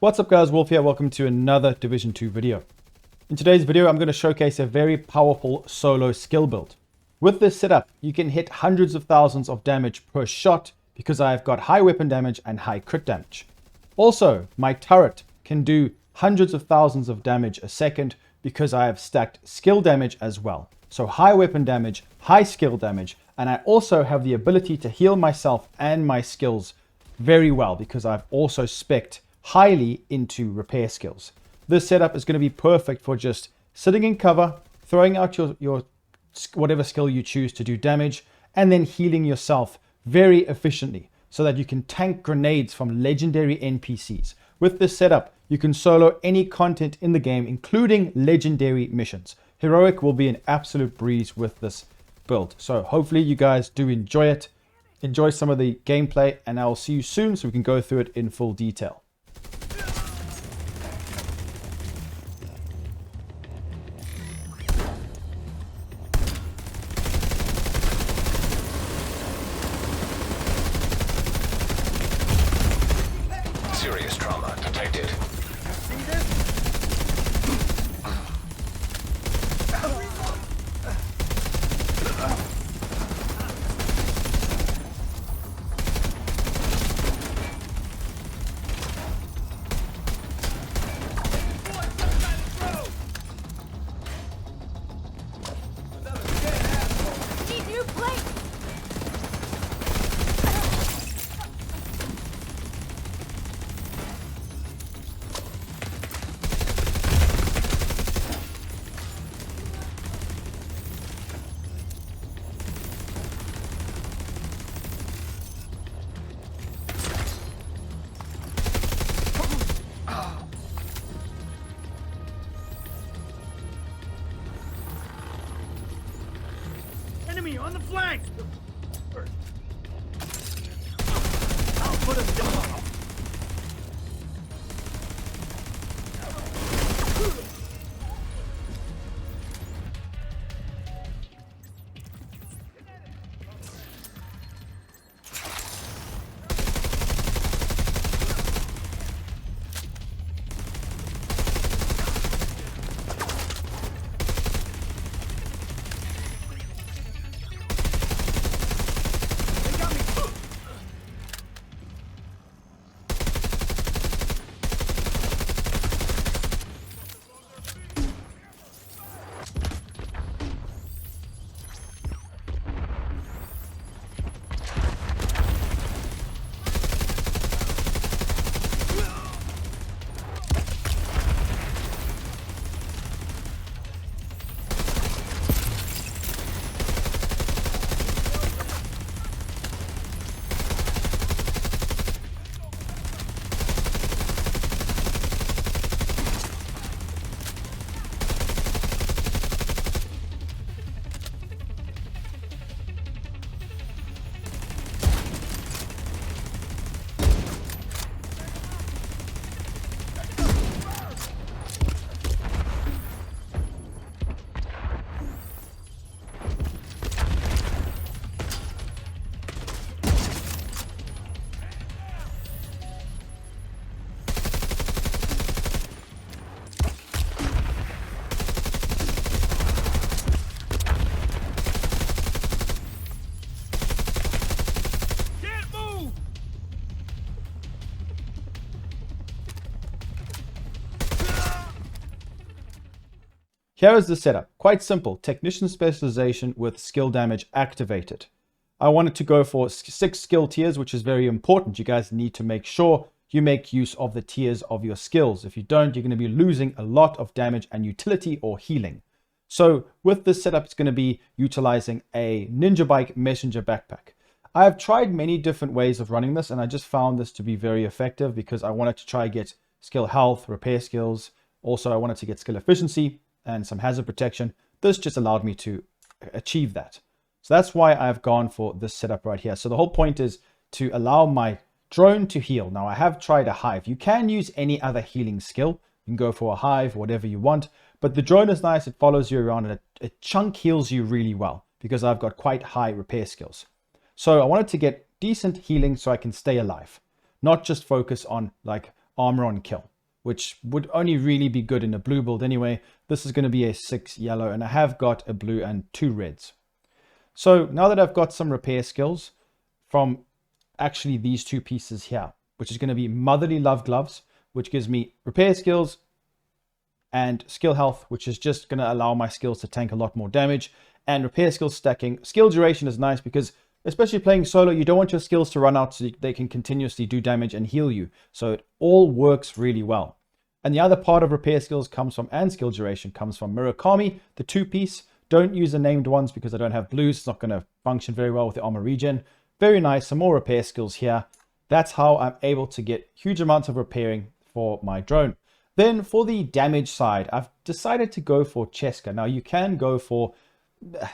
What's up guys, Wolf here, welcome to another Division 2 video. In today's video, I'm going to showcase a very powerful solo skill build. With this setup, you can hit hundreds of thousands of damage per shot because I've got high weapon damage and high crit damage. Also, my turret can do hundreds of thousands of damage a second because I have stacked skill damage as well. So high weapon damage, high skill damage, and I also have the ability to heal myself and my skills very well because I've also specced highly into repair skills. This setup is going to be perfect for just sitting in cover, throwing out your whatever skill you choose to do damage, and then healing yourself very efficiently so that you can tank grenades from legendary NPCs. With this setup, you can solo any content in the game, including legendary missions. Heroic will be an absolute breeze with this build. So hopefully you guys do enjoy it. Enjoy some of the gameplay, and I'll see you soon so we can go through it in full detail. Serious trauma detected. Enemy on the flank! I'll put him down. Here is the setup. Quite simple. Technician specialization with skill damage activated. I wanted to go for 6 skill tiers, which is very important. You guys need to make sure you make use of the tiers of your skills. If you don't, you're going to be losing a lot of damage and utility or healing. So with this setup, it's going to be utilizing a Ninja Bike Messenger backpack. I have tried many different ways of running this, and I just found this to be very effective because I wanted to try get skill health, repair skills. Also, I wanted to get skill efficiency and some hazard protection. This just allowed me to achieve that. So that's why I've gone for this setup right here. So the whole point is to allow my drone to heal. Now I have tried a hive. You can use any other healing skill. You can go for a hive, whatever you want, but the drone is nice. It follows you around and it chunk heals you really well because I've got quite high repair skills. So I wanted to get decent healing so I can stay alive, not just focus on like armor on kill. which would only really be good in a blue build anyway. This is going to be a 6 yellow, and I have got a blue and 2 reds. So now that I've got some repair skills from actually these 2 pieces here, which is going to be Motherly Love Gloves, which gives me repair skills and skill health, which is just going to allow my skills to tank a lot more damage, and repair skills stacking. Skill duration is nice because especially playing solo, you don't want your skills to run out so they can continuously do damage and heal you. So it all works really well. And the other part of repair skills comes from, and skill duration comes from Murakami, the 2-piece. Don't use the named ones because I don't have blues. It's not going to function very well with the armor regen. Very nice. Some more repair skills here. That's how I'm able to get huge amounts of repairing for my drone. Then for the damage side, I've decided to go for Cheska. Now you can go for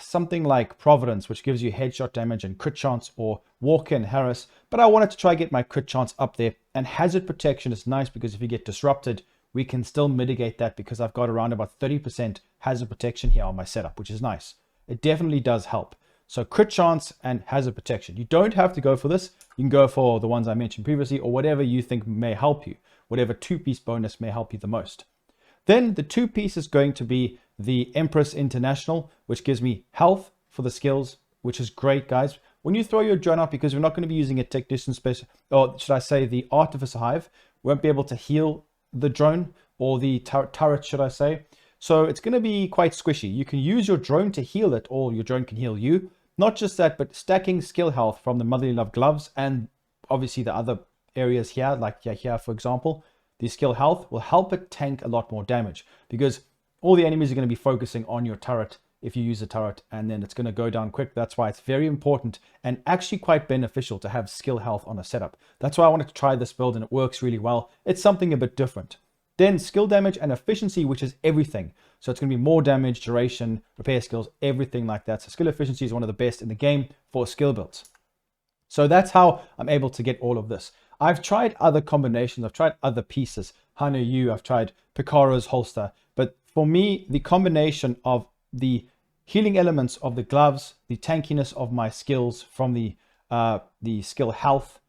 something like Providence, which gives you headshot damage and crit chance, or Walker and Harris, but I wanted to try get my crit chance up there. And hazard protection is nice because if you get disrupted, we can still mitigate that because I've got around about 30% hazard protection here on my setup, which is nice. It definitely does help. So crit chance and hazard protection. You don't have to go for this. You can go for the ones I mentioned previously, or whatever you think may help you. Whatever 2-piece bonus may help you the most. Then the 2-piece is going to be the Empress International, which gives me health for the skills, which is great, guys. When you throw your drone out, because we're not going to be using a technician special, or should I say the Artificer Hive, won't be able to heal the drone, or the turret, should I say. So it's going to be quite squishy. You can use your drone to heal it, or your drone can heal you. Not just that, but stacking skill health from the Motherly Love Gloves, and obviously the other areas here, like here, for example, the skill health will help it tank a lot more damage, because all the enemies are going to be focusing on your turret if you use a turret, and then it's going to go down quick. That's why it's very important and actually quite beneficial to have skill health on a setup. That's why I wanted to try this build, and it works really well. It's something a bit different. Then skill damage and efficiency, which is everything. So it's going to be more damage, duration, repair skills, everything like that. So skill efficiency is one of the best in the game for skill builds. So that's how I'm able to get all of this. I've tried other combinations. I've tried other pieces. Hana Yu, I've tried Picoro's holster. But for me, the combination of the healing elements of the gloves, the tankiness of my skills from the skill health,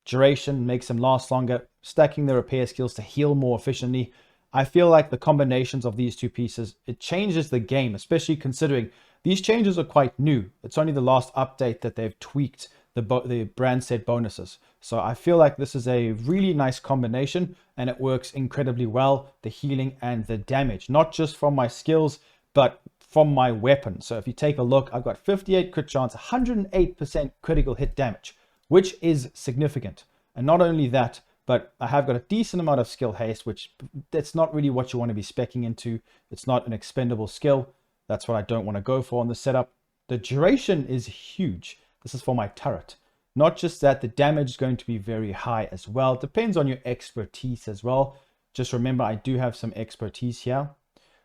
duration makes them last longer, stacking the repair skills to heal more efficiently. I feel like the combinations of these 2 pieces, it changes the game, especially considering these changes are quite new. It's only the last update that they've tweaked the brand set bonuses. So I feel like this is a really nice combination, and it works incredibly well, the healing and the damage, not just from my skills, but from my weapon. So if you take a look, I've got 58 crit chance, 108% critical hit damage, which is significant. And not only that, but I have got a decent amount of skill haste, which that's not really what you want to be speccing into. It's not an expendable skill. That's what I don't want to go for on the setup. The duration is huge. This is for my turret. Not just that, the damage is going to be very high as well. It depends on your expertise as well. Just remember, I do have some expertise here.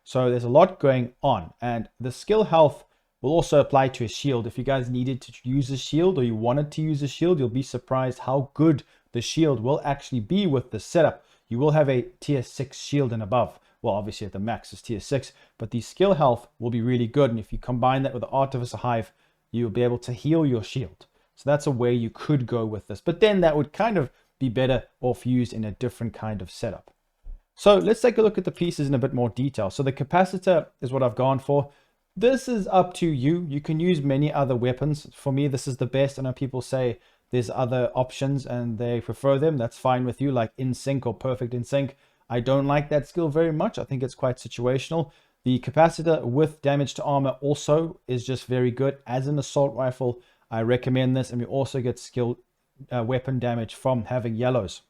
So there's a lot going on. And the skill health will also apply to a shield. If you guys needed to use a shield, or you wanted to use a shield, you'll be surprised how good the shield will actually be with the setup. You will have a tier 6 shield and above. Well, obviously at the max is tier 6, but the skill health will be really good. And if you combine that with the Artificer Hive, you'll be able to heal your shield. So that's a way you could go with this. But then that would kind of be better off used in a different kind of setup. So let's take a look at the pieces in a bit more detail. So the capacitor is what I've gone for. This is up to you. You can use many other weapons. For me, this is the best. I know people say there's other options and they prefer them. That's fine with you, like in sync or perfect in sync. I don't like that skill very much. I think it's quite situational. The capacitor with damage to armor also is just very good. As an assault rifle, I recommend this. And we also get skill weapon damage from having yellows.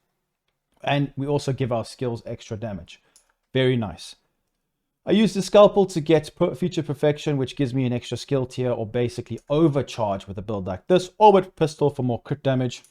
And we also give our skills extra damage. Very nice. I use the scalpel to get feature perfection, which gives me an extra skill tier, or basically overcharge with a build like this, or with pistol for more crit damage.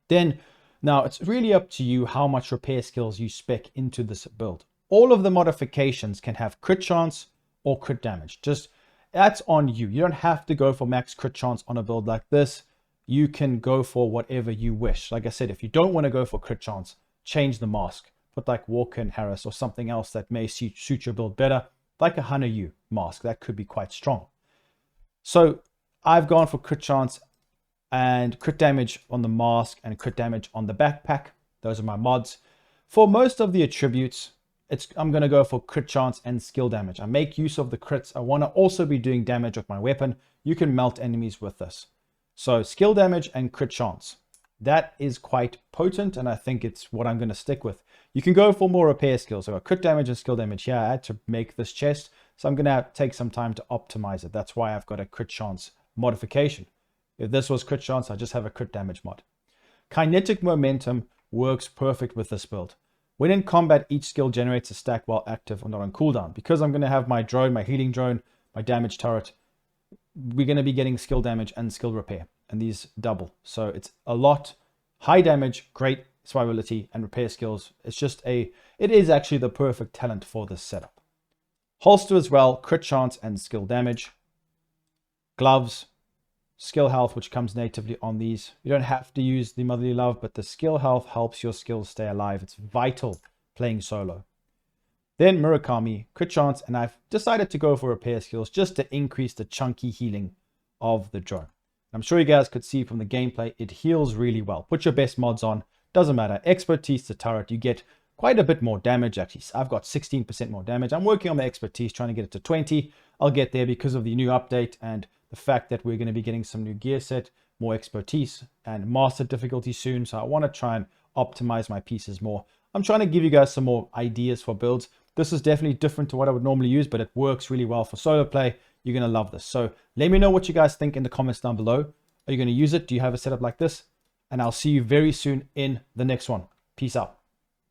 Then, now it's really up to you how much repair skills you spec into this build. All of the modifications can have crit chance or crit damage. Just, that's on you. You don't have to go for max crit chance on a build like this. You can go for whatever you wish. Like I said, if you don't want to go for crit chance, change the mask. Put like Walker and Harris or something else that may suit your build better, like a Hana Yu mask. That could be quite strong. So I've gone for crit chance and crit damage on the mask and crit damage on the backpack. Those are my mods. For most of the attributes, I'm going to go for crit chance and skill damage. I make use of the crits. I want to also be doing damage with my weapon. You can melt enemies with this. So skill damage and crit chance. That is quite potent, and I think it's what I'm going to stick with. You can go for more repair skills. So I've got crit damage and skill damage here. I had to make this chest, so I'm going to take some time to optimize it. That's why I've got a crit chance modification. If this was crit chance, I just have a crit damage mod. Kinetic momentum works perfect with this build. When in combat, each skill generates a stack while active or not on cooldown. Because I'm going to have my drone, my healing drone, my damage turret, we're going to be getting skill damage and skill repair. And these double. So it's a lot. High damage, great survivability, and repair skills. It is actually the perfect talent for this setup. Holster as well, crit chance and skill damage. Gloves, skill health, which comes natively on these. You don't have to use the motherly love, but the skill health helps your skills stay alive. It's vital playing solo. Then Murakami, crit chance, and I've decided to go for repair skills just to increase the chunky healing of the drone. I'm sure you guys could see from the gameplay, it heals really well. Put your best mods on, doesn't matter. Expertise to turret, you get quite a bit more damage actually. I've got 16% more damage. I'm working on my expertise, trying to get it to 20. I'll get there because of the new update and the fact that we're going to be getting some new gear set, more expertise, and master difficulty soon. So I want to try and optimize my pieces more. I'm trying to give you guys some more ideas for builds. This is definitely different to what I would normally use, but it works really well for solo play. You're going to love this. So let me know what you guys think in the comments down below. Are you going to use it? Do you have a setup like this? And I'll see you very soon in the next one. Peace out.